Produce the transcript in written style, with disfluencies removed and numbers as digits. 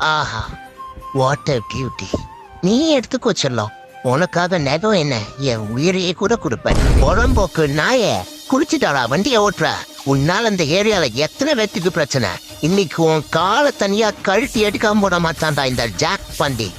Aha, what a beauty. நீ எடுத்துக்கோ செல்லம். உனக்காக நகம் என்ன, என் உயிரையே கூட கொடுப்பேன். உடம்போக்கு நாய குளிச்சுட்டாளா வண்டியை ஓட்டுற? உன்னால அந்த ஏரியால எத்தனை பேத்துக்கு பிரச்சனை. இன்னைக்கு உன் காலை தனியா கழட்டி எடுக்காம போட மாட்டான்டா இந்த ஜாக் பண்டி.